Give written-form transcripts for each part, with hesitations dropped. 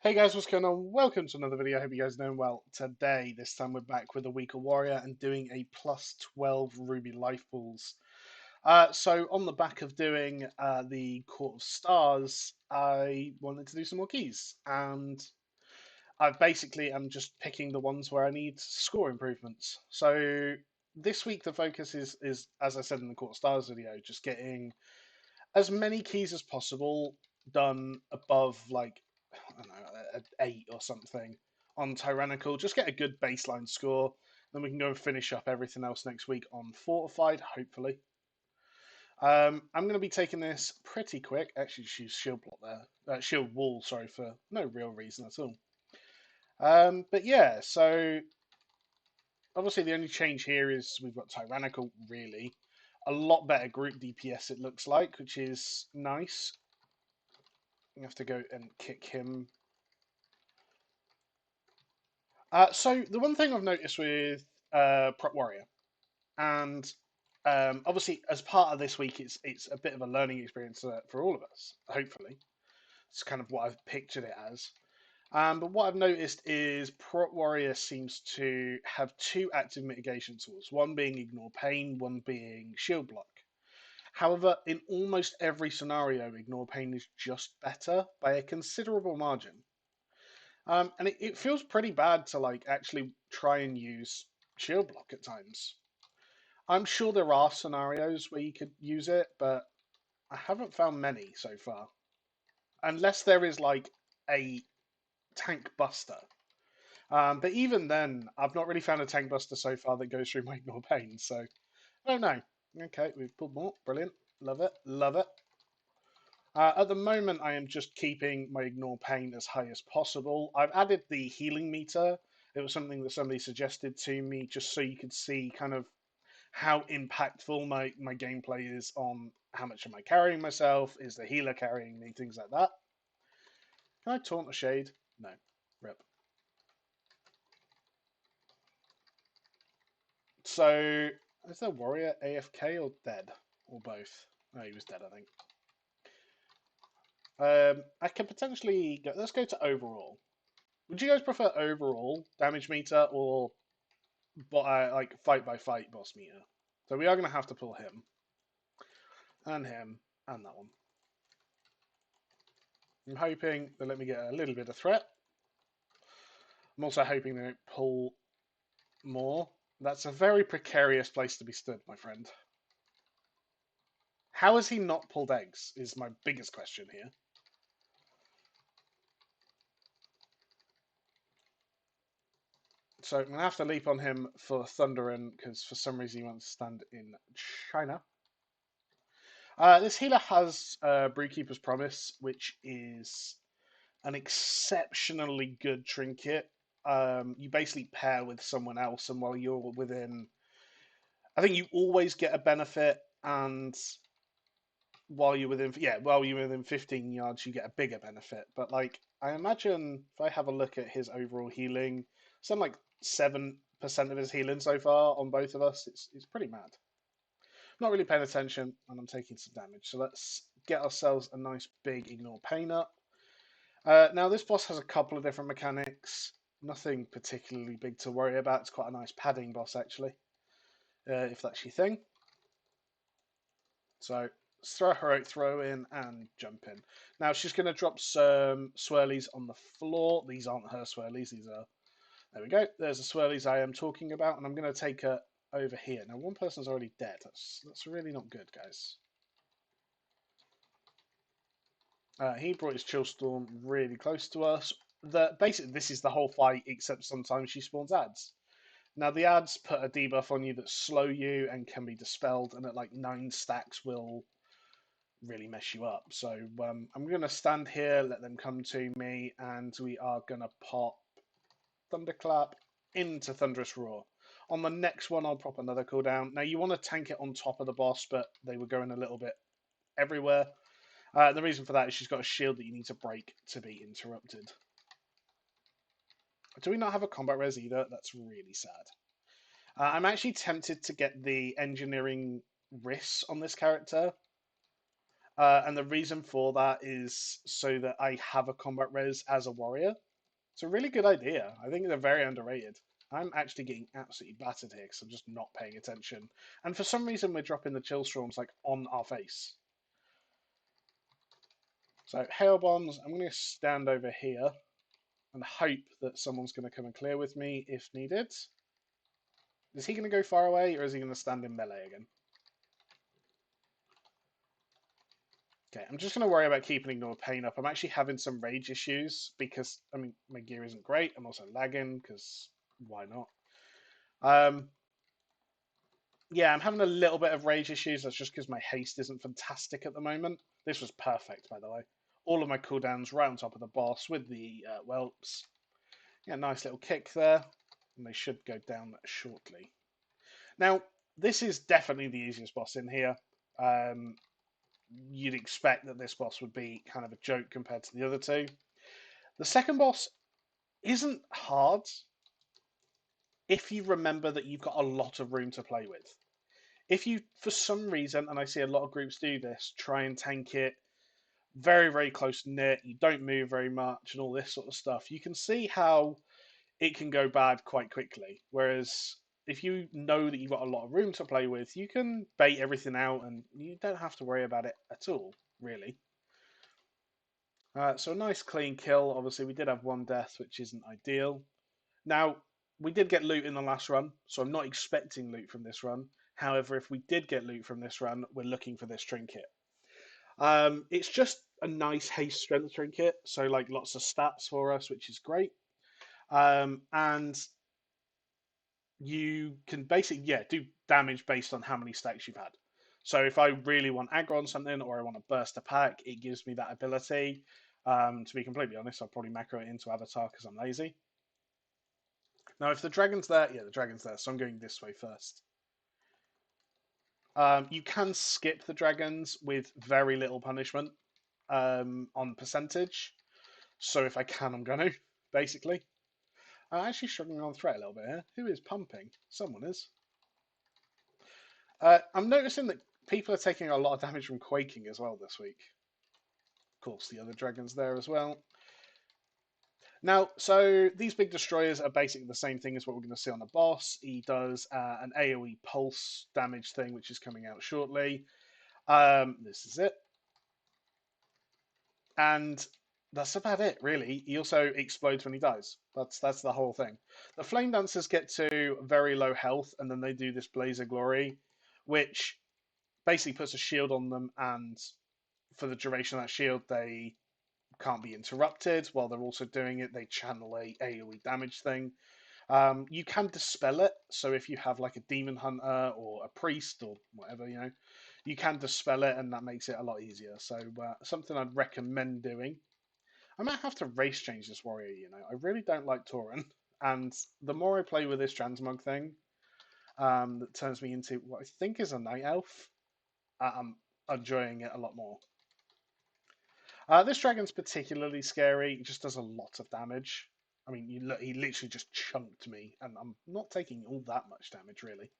Hey guys, what's going on? Welcome to another video. I hope you guys are doing well. Today, this time we're back with a Weaker Warrior and doing a plus 12 Ruby Life Balls. So on the back of doing the Court of Stars, I wanted to do some more keys. And I'm just picking the ones where I need score improvements. So this week the focus is as I said in the Court of Stars video, just getting as many keys as possible done above like I don't know, an 8 or something on Tyrannical. Just get a good baseline score. Then we can go and finish up everything else next week on Fortified, hopefully. I'm going to be taking this pretty quick. Actually, just use Shield Block there. Shield Wall, sorry, for no real reason at all. But yeah, so obviously the only change here is we've got Tyrannical, really. A lot better group DPS, it looks like, which is nice. You have to go and kick him. So the one thing I've noticed with Prop Warrior, and obviously as part of this week, it's a bit of a learning experience for all of us. Hopefully, it's kind of what I've pictured it as. But what I've noticed is Prop Warrior seems to have two active mitigation tools, one being Ignore Pain, one being Shield Block. However, in almost every scenario, Ignore Pain is just better by a considerable margin. And it feels pretty bad to like actually try and use Shield Block at times. I'm sure there are scenarios where you could use it, but I haven't found many so far. Unless there is like a tank buster. But even then, I've not really found a tank buster so far that goes through my Ignore Pain, so I don't know. Okay, we've pulled more. Brilliant. Love it. Love it. At the moment, I am just keeping my Ignore Pain as high as possible. I've added the healing meter. It was something that somebody suggested to me just so you could see kind of how impactful my gameplay is on how much am I carrying myself, is the healer carrying me, things like that. Can I taunt a shade? No. Rip. So, is the warrior AFK or dead? Or both? No, he was dead, I think. I can potentially go. Let's go to overall. Would you guys prefer overall damage meter or like fight by fight boss meter? So we are going to have to pull him and him and that one. I'm hoping they let me get a little bit of threat. I'm also hoping they don't pull more. That's a very precarious place to be stood, my friend. How has he not pulled eggs? Is my biggest question here. So I'm going to have to leap on him for Thundering because for some reason he wants to stand in China. This healer has Brewkeeper's Promise, which is an exceptionally good trinket. You basically pair with someone else, and while you're within, I think you always get a benefit, and while you're within 15 yards, you get a bigger benefit. But like, I imagine if I have a look at his overall healing, something like 7% of his healing so far on both of us. It's pretty mad. Not really paying attention, and I'm taking some damage. So let's get ourselves a nice big Ignore Pain up. Now, this boss has a couple of different mechanics. Nothing particularly big to worry about. It's quite a nice padding boss, actually, if that's your thing. So let's throw a heroic throw in and jump in. Now, she's going to drop some swirlies on the floor. These aren't her swirlies. These are... There we go. There's the swirlies I am talking about, and I'm going to take her over here. Now, one person's already dead. That's really not good, guys. He brought his chill storm really close to us. Basically, this is the whole fight, except sometimes she spawns ads. Now, the ads put a debuff on you that slow you and can be dispelled, and at like 9 stacks will really mess you up. So I'm going to stand here, let them come to me, and we are going to pop Thunderclap into Thunderous Roar. On the next one, I'll pop another cooldown. Now, you want to tank it on top of the boss, but they were going a little bit everywhere. The reason for that is she's got a shield that you need to break to be interrupted. Do we not have a combat res either? That's really sad. I'm actually tempted to get the engineering risks on this character. And the reason for that is so that I have a combat res as a warrior. It's a really good idea. I think they're very underrated. I'm actually getting absolutely battered here because I'm just not paying attention. And for some reason, we're dropping the chill storms like on our face. So hail bombs. I'm going to stand over here and hope that someone's going to come and clear with me if needed. Is he going to go far away or is he going to stand in melee again? Okay, I'm just going to worry about keeping Ignore Pain up. I'm actually having some rage issues because, I mean, my gear isn't great. I'm also lagging because why not? Yeah, I'm having a little bit of rage issues. That's just because my haste isn't fantastic at the moment. This was perfect, by the way. All of my cooldowns right on top of the boss with the whelps. Yeah, nice little kick there. And they should go down shortly. Now, this is definitely the easiest boss in here. You'd expect that this boss would be kind of a joke compared to the other two. The second boss isn't hard if you remember that you've got a lot of room to play with. If you, for some reason, and I see a lot of groups do this, try and tank it very, very close knit, you don't move very much, and all this sort of stuff, you can see how it can go bad quite quickly. Whereas if you know that you've got a lot of room to play with, you can bait everything out and you don't have to worry about it at all, really. So a nice clean kill. Obviously, we did have one death, which isn't ideal. Now, we did get loot in the last run, so I'm not expecting loot from this run. However, if we did get loot from this run, we're looking for this trinket. It's just a nice haste strength trinket, so like lots of stats for us, which is great. And you can basically, yeah, do damage based on how many stacks you've had. So if I really want aggro on something or I want to burst a pack, it gives me that ability. To be completely honest, I'll probably macro it into Avatar because I'm lazy. Now, if the dragon's there, yeah, the dragon's there, so I'm going this way first. You can skip the dragons with very little punishment on percentage. So if I can, I'm going to, basically. I'm actually struggling on threat a little bit here. Who is pumping? Someone is. I'm noticing that people are taking a lot of damage from quaking as well this week. Of course, the other dragon's there as well. Now, so these big destroyers are basically the same thing as what we're going to see on the boss. He does an AoE pulse damage thing, which is coming out shortly. This is it. And that's about it, really. He also explodes when he dies. That's the whole thing. The Flame Dancers get to very low health, and then they do this Blaze of Glory, which basically puts a shield on them, and for the duration of that shield, they can't be interrupted. While they're also doing it, they channel a AoE damage thing. You can dispel it, so if you have like a demon hunter or a priest or whatever, you can dispel it, and that makes it a lot easier. So something I'd recommend doing. I might have to race change this warrior. I really don't like Tauren, and the more I play with this transmog thing, that turns me into what I think is a night elf, I'm enjoying it a lot more. This dragon's particularly scary. He just does a lot of damage. I mean, he literally just chunked me, and I'm not taking all that much damage, really.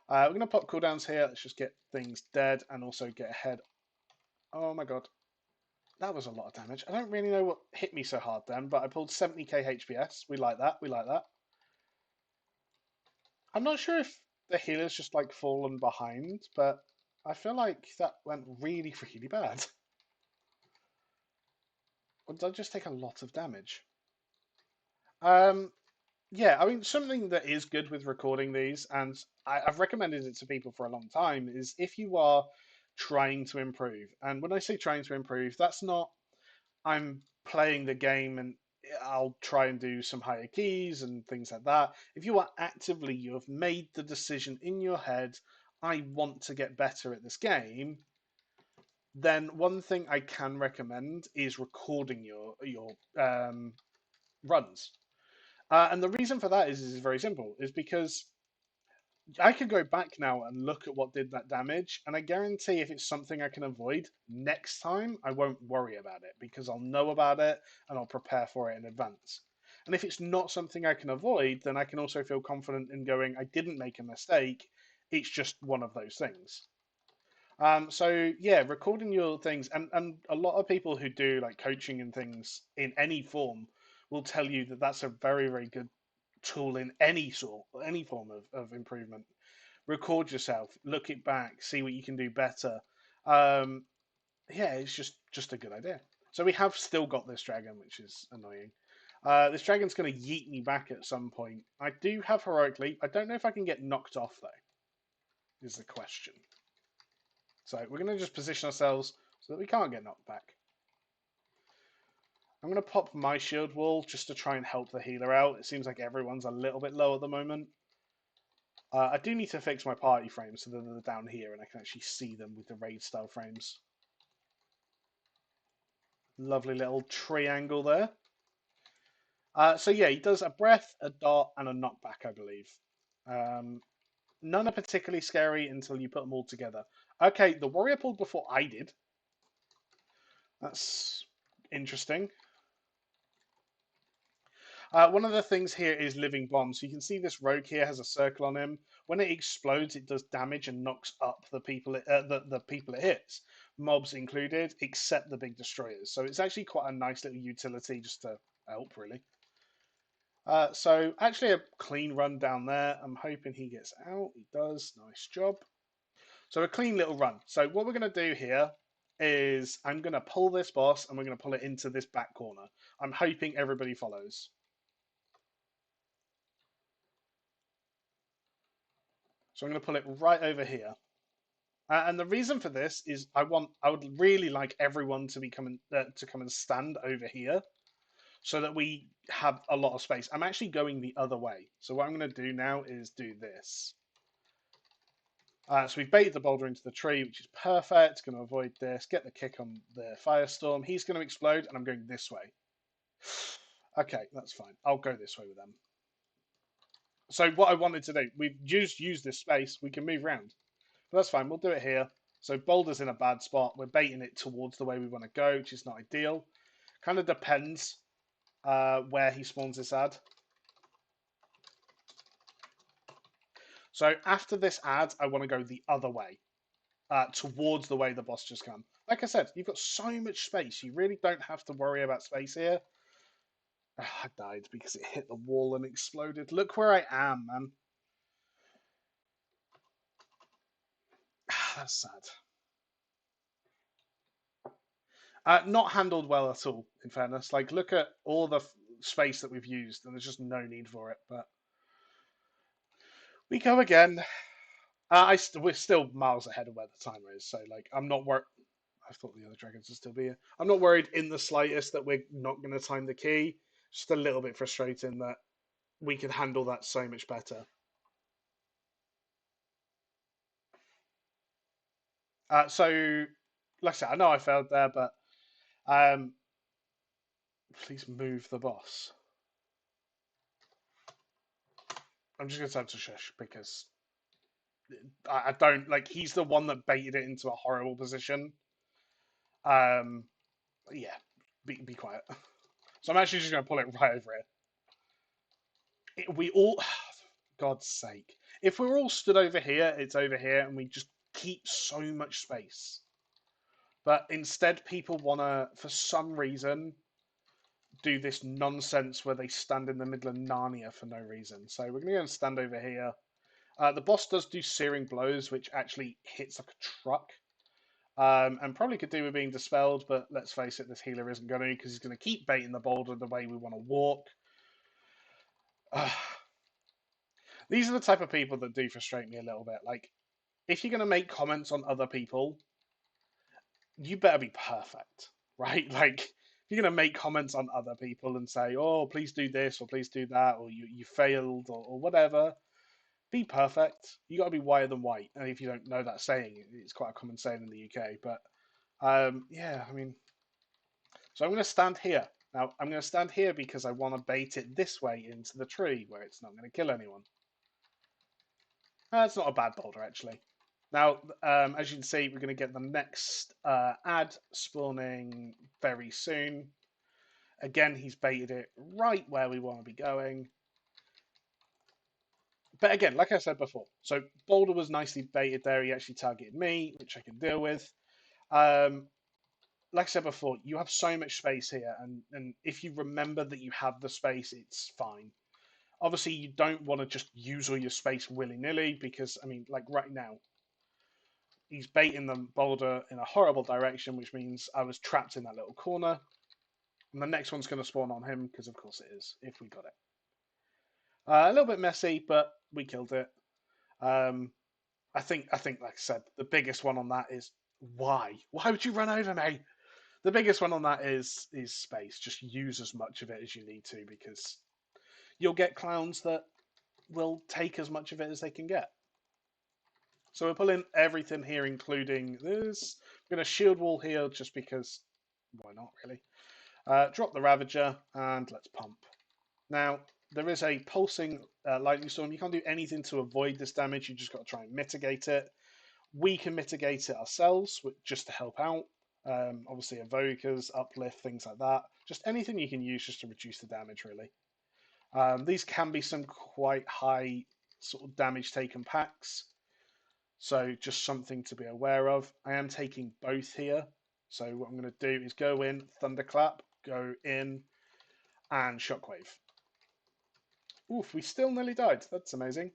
We're going to pop cooldowns here. Let's just get things dead and also get ahead. Oh my god. That was a lot of damage. I don't really know what hit me so hard then, but I pulled 70k HPS. We like that. We like that. I'm not sure if the healer's just like fallen behind, but I feel like that went really, really bad. Or did I just take a lot of damage? Um, yeah, I mean, something that is good with recording these, and I've recommended it to people for a long time, is if you are trying to improve. And when I say trying to improve, that's not I'm playing the game and I'll try and do some higher keys and things like that. If you are actively, you have made the decision in your head, I want to get better at this game, then one thing I can recommend is recording your runs. And the reason for that is very simple, is because I could go back now and look at what did that damage, and I guarantee if it's something I can avoid next time, I won't worry about it because I'll know about it and I'll prepare for it in advance. And if it's not something I can avoid, then I can also feel confident in going, I didn't make a mistake, it's just one of those things. So yeah, recording your things, and a lot of people who do like coaching and things in any form will tell you that that's a very, very good tool in any form of improvement. Record yourself, look it back, see what you can do better. Um, yeah, it's just a good idea. So we have still got this dragon, which is annoying. This dragon's going to yeet me back at some point. I do have heroic leap. I don't know if I can get knocked off though. Is the question. So we're going to just position ourselves so that we can't get knocked back. I'm going to pop my shield wall just to try and help the healer out. It seems like everyone's a little bit low at the moment. I do need to fix my party frames so that they're down here and I can actually see them with the raid style frames. Lovely little triangle there. So yeah, he does a breath, a dart, and a knockback, I believe. None are particularly scary until you put them all together. Okay, the warrior pulled before I did. That's interesting. One of the things here is living bomb. So you can see this rogue here has a circle on him. When it explodes, it does damage and knocks up the people the people it hits, mobs included, except the big destroyers. So it's actually quite a nice little utility just to help, really. So actually a clean run down there. I'm hoping he gets out. He does. Nice job. So a clean little run. So what we're going to do here is I'm going to pull this boss and we're going to pull it into this back corner. I'm hoping everybody follows. So I'm going to pull it right over here. And the reason for this is I would really like everyone to come and stand over here so that we have a lot of space. I'm actually going the other way. So what I'm going to do now is do this. So we've baited the boulder into the tree, which is perfect. Going to avoid this, get the kick on the firestorm. He's going to explode, and I'm going this way. Okay, that's fine. I'll go this way with them. So what I wanted to do, we've used this space. We can move around. But that's fine. We'll do it here. So boulder's in a bad spot. We're baiting it towards the way we want to go, which is not ideal. Kind of depends where he spawns this ad. So after this ad, I want to go the other way. Towards the way the boss just come. Like I said, you've got so much space. You really don't have to worry about space here. I died because it hit the wall and exploded. Look where I am, man. That's sad. Not handled well at all, in fairness. Like, look at all the space that we've used, and there's just no need for it. But we go again. We're still miles ahead of where the timer is, so like I'm not worried. I thought the other dragons would still be here. I'm not worried in the slightest that we're not going to time the key. Just a little bit frustrating that we could handle that so much better. So, like I said, I know I failed there, but um, please move the boss. I'm just going to tell him to shush because I don't like. He's the one that baited it into a horrible position. Um, yeah, be quiet. So I'm actually just going to pull it right over here. We all, God's sake, if we're all stood over here, it's over here, and we just keep so much space. But instead, people want to, for some reason, do this nonsense where they stand in the middle of Narnia for no reason. So we're going to go and stand over here. The boss does do searing blows, which actually hits like a truck. And probably could do with being dispelled, but let's face it, this healer isn't going to because he's going to keep baiting the boulder the way we want to walk. These are the type of people that do frustrate me a little bit. Like, if you're going to make comments on other people, you better be perfect, right? Like, if you're going to make comments on other people and say, oh, please do this or please do that, or you failed or whatever, be perfect. You got to be whiter than white. And if you don't know that saying, it's quite a common saying in the UK. But yeah, I mean, so I'm going to stand here. Now, I'm going to stand here because I want to bait it this way into the tree where it's not going to kill anyone. It's not a bad boulder, actually. Now, as you can see, we're going to get the next ad spawning very soon. Again, he's baited it right where we want to be going. But again, like I said before, so Boulder was nicely baited there. He actually targeted me, which I can deal with. Um, like I said before, you have so much space here, and if you remember that you have the space, it's fine. Obviously, you don't want to just use all your space willy nilly because, I mean, like right now, he's baiting the boulder in a horrible direction, which means I was trapped in that little corner. And the next one's going to spawn on him because, of course, it is if we got it. A little bit messy, but we killed it. Um, I think, like I said, the biggest one on that is why? Why would you run over me? The biggest one on that is space. Just use as much of it as you need to because you'll get clowns that will take as much of it as they can get. So we're pulling everything here, including this. I'm going to shield wall here just because, why not really? Drop the Ravager and let's pump. Now, there is a pulsing lightning storm. You can't do anything to avoid this damage. You just got to try and mitigate it. We can mitigate it ourselves just to help out. Obviously, evokers, uplift, things like that. Just anything you can use just to reduce the damage, really. These can be some quite high sort of damage taken packs. So just something to be aware of. I am taking both here. So what I'm going to do is go in, Thunderclap, go in, and Shockwave. Oof, we still nearly died. That's amazing.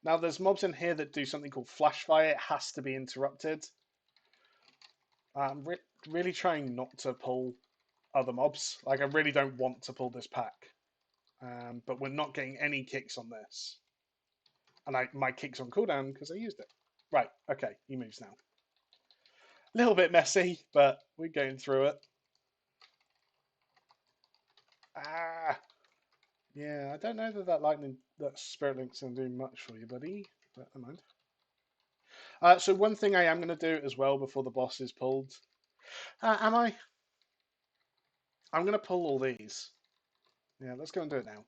Now there's mobs in here that do something called Flash Fire. It has to be interrupted. I'm really trying not to pull other mobs. Like, I really don't want to pull this pack. But we're not getting any kicks on this. And my kick's on cooldown because I used it. Right, okay, he moves now. A little bit messy, but we're going through it. Ah, yeah, I don't know that Spirit Link's going to do much for you, buddy. But never mind. So one thing I am going to do as well before the boss is pulled. Am I? I'm going to pull all these. Yeah, let's go and do it now.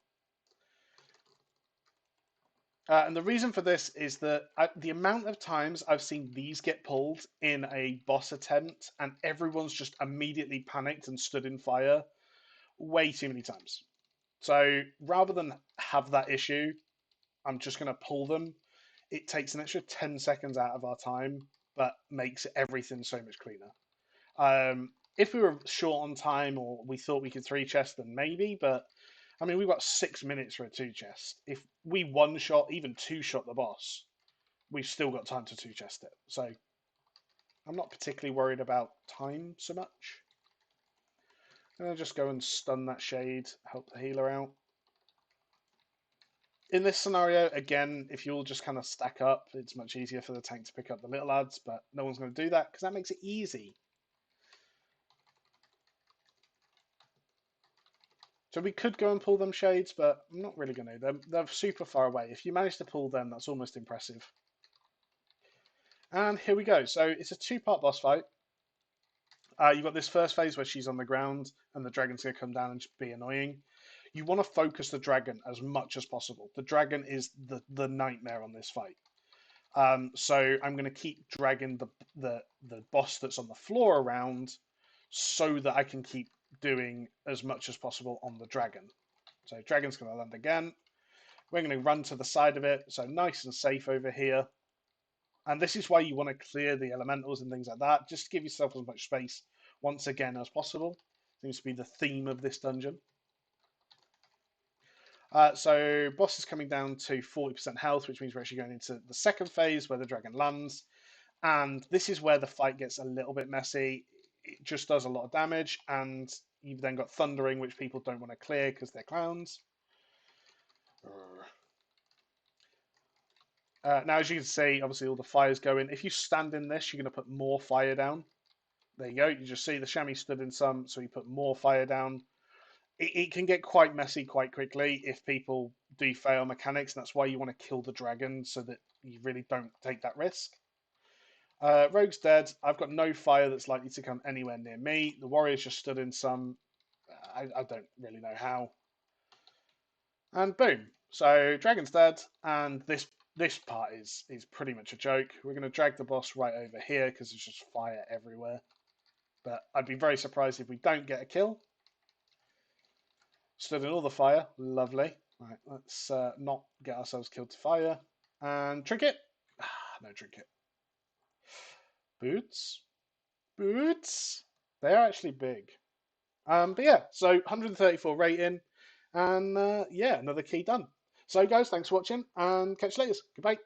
And the reason for this is that the amount of times I've seen these get pulled in a boss attempt and everyone's just immediately panicked and stood in fire way too many times. So rather than have that issue, I'm just going to pull them. It takes an extra 10 seconds out of our time, but makes everything so much cleaner. If we were short on time or we thought we could three chest, then maybe, but I mean, we've got 6 minutes for a two chest. If we one shot, even two shot the boss, we've still got time to two chest it. So I'm not particularly worried about time so much. I'm going to just go and stun that shade, help the healer out. In this scenario, again, if you all just kind of stack up, it's much easier for the tank to pick up the little lads, but no one's going to do that because that makes it easy. So we could go and pull them shades, but I'm not really going to. They're super far away. If you manage to pull them, that's almost impressive. And here we go. So it's a two-part boss fight. You've got this first phase where she's on the ground and the dragon's going to come down and just be annoying. You want to focus the dragon as much as possible. The dragon is the nightmare on this fight. So I'm going to keep dragging the boss that's on the floor around so that I can keep doing as much as possible on the dragon. So dragon's going to land again. We're going to run to the side of it, so nice and safe over here. And this is why you want to clear the elementals and things like that. Just give yourself as much space once again as possible. Seems to be the theme of this dungeon. So boss is coming down to 40% health, which means we're actually going into the second phase where the dragon lands. And this is where the fight gets a little bit messy. It just does a lot of damage, and you've then got thundering, which people don't want to clear because they're clowns. Now, as you can see, obviously all the fire's going. If you stand in this, you're going to put more fire down. There you go. You just see the chamois stood in some, so you put more fire down. It can get quite messy quite quickly if people do fail mechanics. And that's why you want to kill the dragon so that you really don't take that risk. Rogue's dead. I've got no fire that's likely to come anywhere near me. The warrior's just stood in some. I don't really know how. And boom. So dragon's dead, and this part is pretty much a joke. We're going to drag the boss right over here because there's just fire everywhere. But I'd be very surprised if we don't get a kill. Stood in all the fire. Lovely. Right, let's not get ourselves killed to fire. And trinket. No trinket. Boots. Boots. They're actually big. But yeah, so 134 rating, and yeah, another key done. So guys, thanks for watching, and catch you later. Goodbye.